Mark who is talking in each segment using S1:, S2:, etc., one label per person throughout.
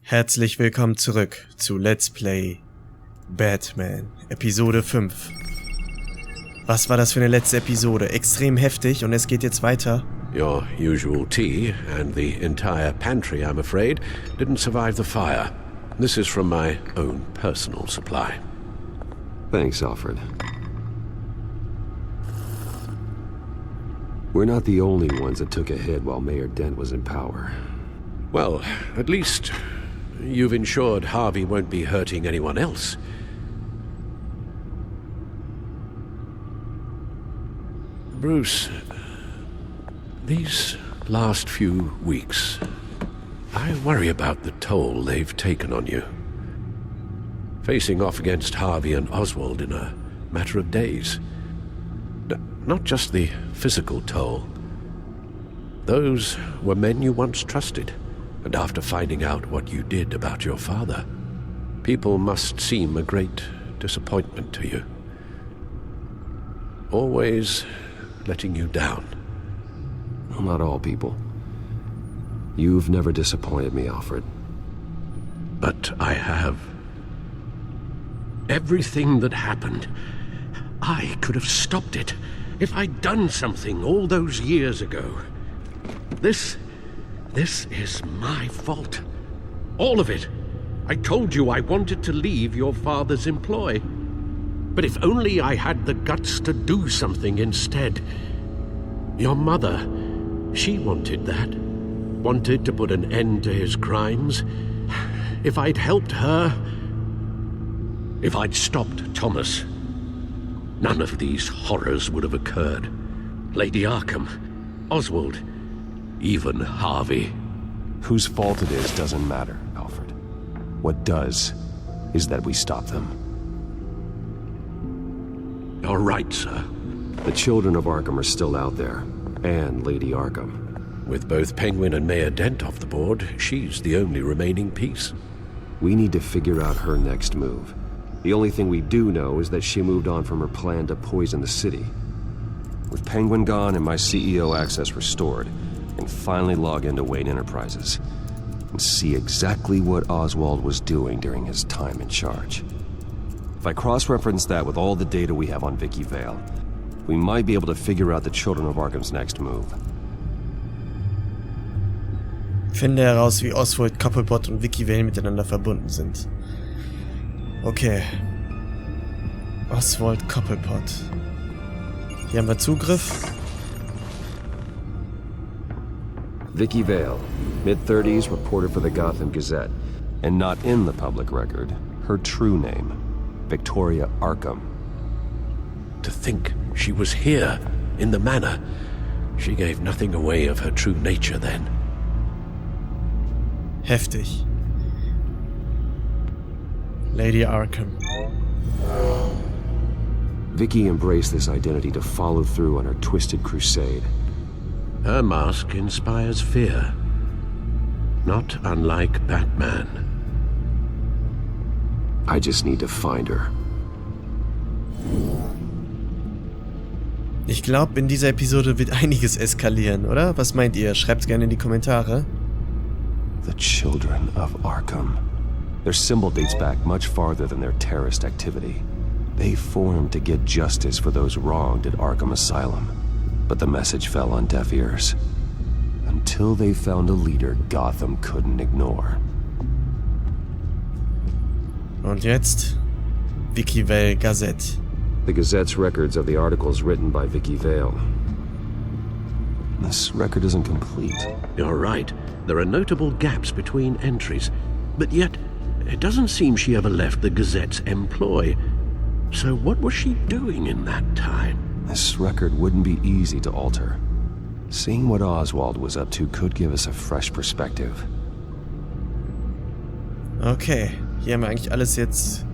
S1: Herzlich willkommen zurück zu Let's Play Batman, Episode 5. Was war das für eine letzte Episode? Extrem heftig und es geht jetzt weiter.
S2: Your usual tea and the entire pantry, I'm afraid, didn't survive the fire. This is from my own personal supply.
S3: Thanks, Alfred. We're not the only ones that took a hit while Mayor Dent was in power.
S2: Well, at least you've ensured Harvey won't be hurting anyone else. Bruce, these last few weeks, I worry about the toll they've taken on you. Facing off against Harvey and Oswald in a matter of days. Not just the physical toll. Those were men you once trusted. And after finding out what you did about your father, people must seem a great disappointment to you. Always letting you down.
S3: Well, not all people. You've never disappointed me, Alfred.
S2: But I have. Everything that happened, I could have stopped it if I'd done something all those years ago. This is my fault. All of it. I told you I wanted to leave your father's employ. But if only I had the guts to do something instead. Your mother, she wanted that. Wanted to put an end to his crimes. If I'd helped her, if I'd stopped Thomas, none of these horrors would have occurred. Lady Arkham, Oswald, even Harvey.
S3: Whose fault it is doesn't matter, Alfred. What does is that we stop them.
S2: You're right, sir.
S3: The children of Arkham are still out there, and Lady Arkham.
S2: With both Penguin and Mayor Dent off the board, she's the only remaining piece.
S3: We need to figure out her next move. The only thing we do know is that she moved on from her plan to poison the city. With Penguin gone and my CEO access restored, I can finally log into Wayne Enterprises and see exactly what Oswald was doing during his time in charge. If I cross-reference that with all the data we have on Vicky Vale, we might be able to figure out the Children of Arkham's next move.
S1: Finde heraus, wie Oswald, Cobblepot und Vicky Vale miteinander verbunden sind. Okay. Oswald, Cobblepot. Hier haben wir Zugriff.
S3: Vicky Vale, mid-30s, reported for the Gotham Gazette, and not in the public record, her true name, Victoria Arkham.
S2: To think she was here, in the manor. She gave nothing away of her true nature then.
S1: Heftig. Lady Arkham.
S3: Vicky embraced this identity to follow through on her twisted crusade.
S2: Her mask inspires fear. Not unlike Batman.
S3: I just need to find her.
S1: Ich glaube, in dieser Episode wird einiges eskalieren, oder? Was meint ihr? Schreibt's gerne in die Kommentare.
S3: The Children of Arkham. Their symbol dates back much farther than their terrorist activity. They formed to get justice for those wronged at Arkham Asylum. But the message fell on deaf ears. Until they found a leader Gotham couldn't ignore.
S1: Und jetzt Vicky Vale Gazette.
S3: The Gazette's records of the articles written by Vicky Vale. This record isn't complete.
S2: You're right. There are notable gaps between entries. But yet, it doesn't seem she ever left the Gazette's employ. So what was she doing in that time?
S3: This record wouldn't be easy to alter. Seeing what Oswald was up to could give us a fresh perspective.
S1: Okay, hier haben wir eigentlich alles jetzt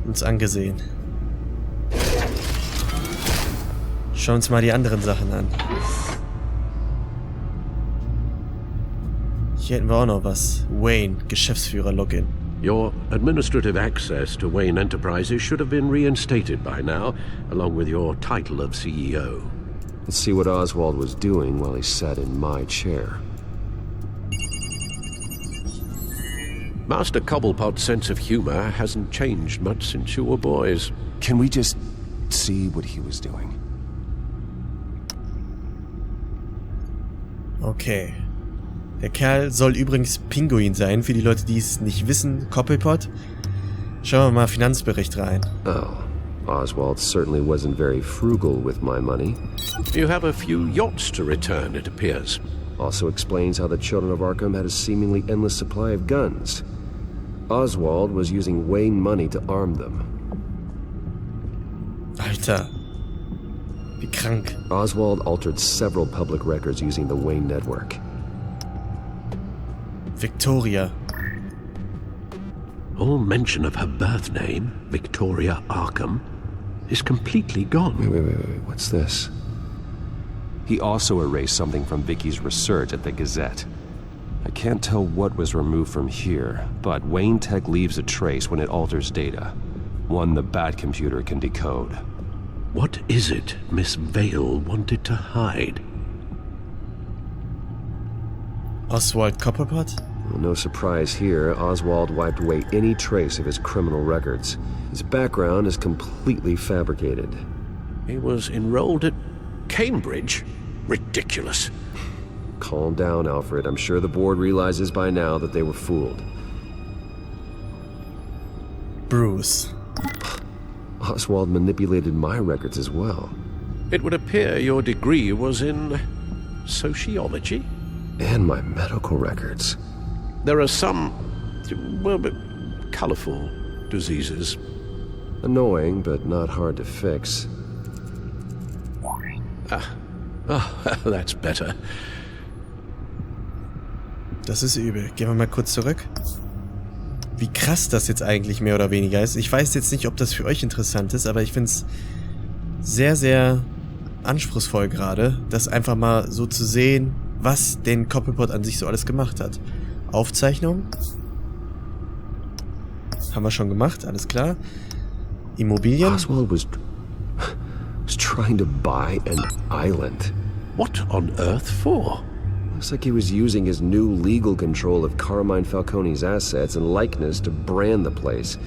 S1: uns angesehen. Schauen uns mal die anderen Sachen an. Hier hätten wir auch noch was. Wayne, Geschäftsführer-Login.
S2: Your administrative access to Wayne Enterprises should have been reinstated by now, along with your title of CEO.
S3: Let's see what Oswald was doing while he sat in my chair.
S2: Master Cobblepot's sense of humor hasn't changed much since you were boys.
S3: Can we just see what he was doing?
S1: Okay. Der Kerl soll übrigens Pinguin sein, für die Leute, die es nicht wissen. Cobblepot. Schauen wir mal Finanzbericht rein.
S3: Oh, Oswald certainly wasn't very frugal with my money.
S2: You have a few yachts to return, it appears.
S3: Also explains how the children of Arkham had a seemingly endless supply of guns. Oswald was using Wayne money to arm them.
S1: Alter. Wie krank.
S3: Oswald altered several public records using the Wayne network.
S1: Victoria.
S2: All mention of her birth name, Victoria Arkham, is completely gone.
S3: Wait, what's this? He also erased something from Vicky's research at the Gazette. I can't tell what was removed from here, but Wayne Tech leaves a trace when it alters data. One the Bat computer can decode.
S2: What is it Miss Vale wanted to hide?
S1: Oswald Cobblepot?
S3: Well, no surprise here, Oswald wiped away any trace of his criminal records. His background is completely fabricated.
S2: He was enrolled at Cambridge? Ridiculous.
S3: Calm down, Alfred. I'm sure the board realizes by now that they were fooled.
S1: Bruce.
S3: Oswald manipulated my records as well.
S2: It would appear your degree was in sociology?
S3: And my medical records.
S2: There are some, well, but colorful diseases.
S3: Annoying, but not hard to fix.
S2: That's better.
S1: Das ist übel. Gehen wir mal kurz zurück. Wie krass das jetzt eigentlich mehr oder weniger ist. Ich weiß jetzt nicht, ob das für euch interessant ist, aber ich finde es sehr, sehr anspruchsvoll gerade, das einfach mal so zu sehen, was den Cobblepot an sich so alles gemacht hat. Aufzeichnung. Haben wir schon gemacht, alles klar. Immobilien.
S3: Oswald was trying to buy an island.
S2: What on earth for?
S3: Looks like he was using his new legal control of Carmine Falcone's assets and likeness to brand the place.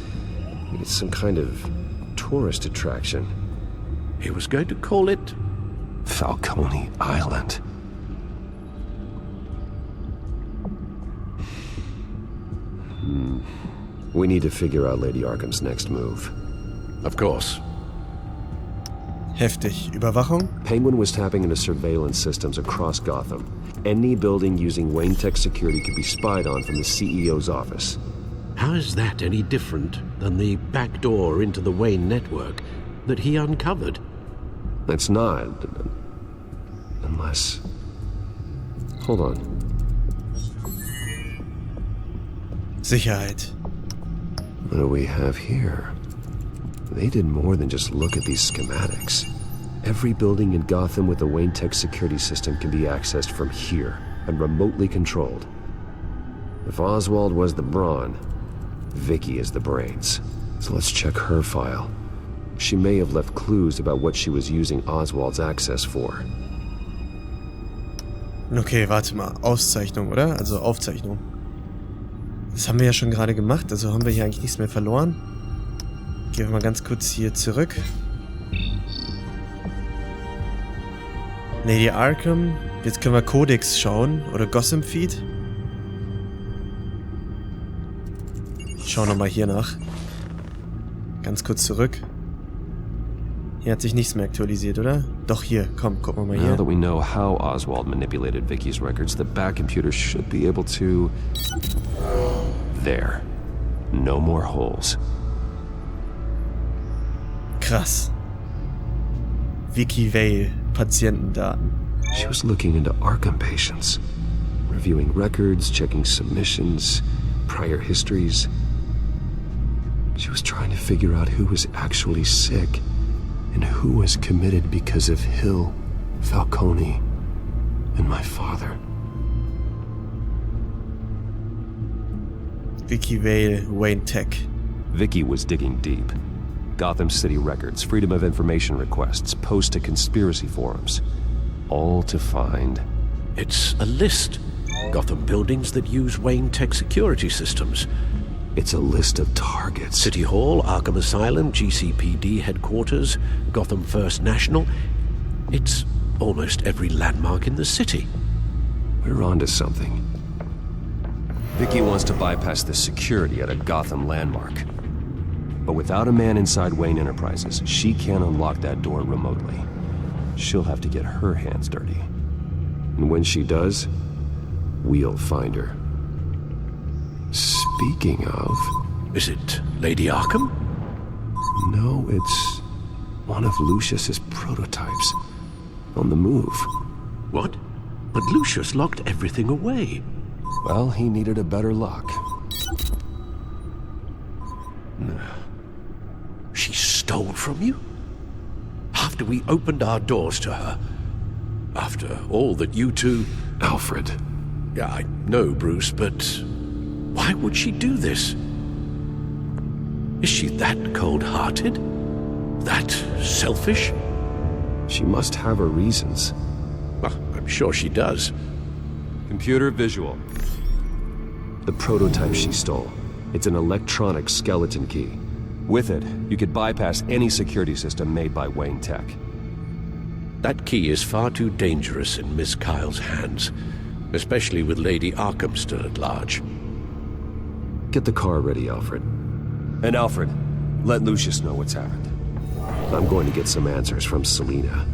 S3: It's some kind of tourist attraction.
S2: He was going to call it
S3: Falcone Island. We need to figure out Lady Arkham's next move.
S2: Of course.
S1: Heftig. Überwachung.
S3: Penguin was tapping into surveillance systems across Gotham. Any building using Wayne Tech security could be spied on from the CEO's office.
S2: How is that any different than the back door into the Wayne network that he uncovered?
S3: It's not. Unless... Hold on.
S1: Sicherheit.
S3: What do we have here? They did more than just look at these schematics. Every building in Gotham with a Wayne Tech security system can be accessed from here and remotely controlled. If Oswald was the brawn, Vicky is the brains. So let's check her file. She may have left clues about what she was using Oswald's access for.
S1: Okay, warte mal. Auszeichnung, oder? Also Aufzeichnung. Das haben wir ja schon gerade gemacht, also haben wir hier eigentlich nichts mehr verloren. Gehen wir mal ganz kurz hier zurück. Lady Arkham. Jetzt können wir Codex schauen. Oder Gotham Feed. Ich schaue nochmal hier nach. Ganz kurz zurück. Hier hat sich nichts mehr aktualisiert, oder? Doch, hier. Komm, gucken wir mal hier.
S3: Now that we know how Oswald manipulated Vicky's records, the Bat computer should be able to... There. No more holes.
S1: Krass. Vicky Vale, Patientendaten.
S3: She was looking into Arkham patients. Reviewing records, checking submissions, prior histories. She was trying to figure out who was actually sick and who was committed because of Hill, Falcone, and my father.
S1: Vicky Vale, Wayne Tech.
S3: Vicky was digging deep. Gotham City records, Freedom of Information requests, posts to conspiracy forums. All to find...
S2: It's a list. Gotham buildings that use Wayne Tech security systems.
S3: It's a list of targets.
S2: City Hall, Arkham Asylum, GCPD headquarters, Gotham First National. It's almost every landmark in the city.
S3: We're onto something. Vicky wants to bypass the security at a Gotham landmark. But without a man inside Wayne Enterprises, she can't unlock that door remotely. She'll have to get her hands dirty. And when she does, we'll find her. Speaking of...
S2: Is it Lady Arkham?
S3: No, it's one of Lucius's prototypes. On the move.
S2: What? But Lucius locked everything away.
S3: Well, he needed a better lock.
S2: She stole from you? After we opened our doors to her? After all that you two...
S3: Alfred.
S2: Yeah, I know, Bruce, but why would she do this? Is she that cold-hearted? That selfish?
S3: She must have her reasons.
S2: Well, I'm sure she does.
S3: Computer visual. The prototype she stole. It's an electronic skeleton key. With it, you could bypass any security system made by Wayne Tech.
S2: That key is far too dangerous in Miss Kyle's hands, especially with Lady Arkham still at large.
S3: Get the car ready, Alfred. And Alfred, let Lucius know what's happened. I'm going to get some answers from Selina.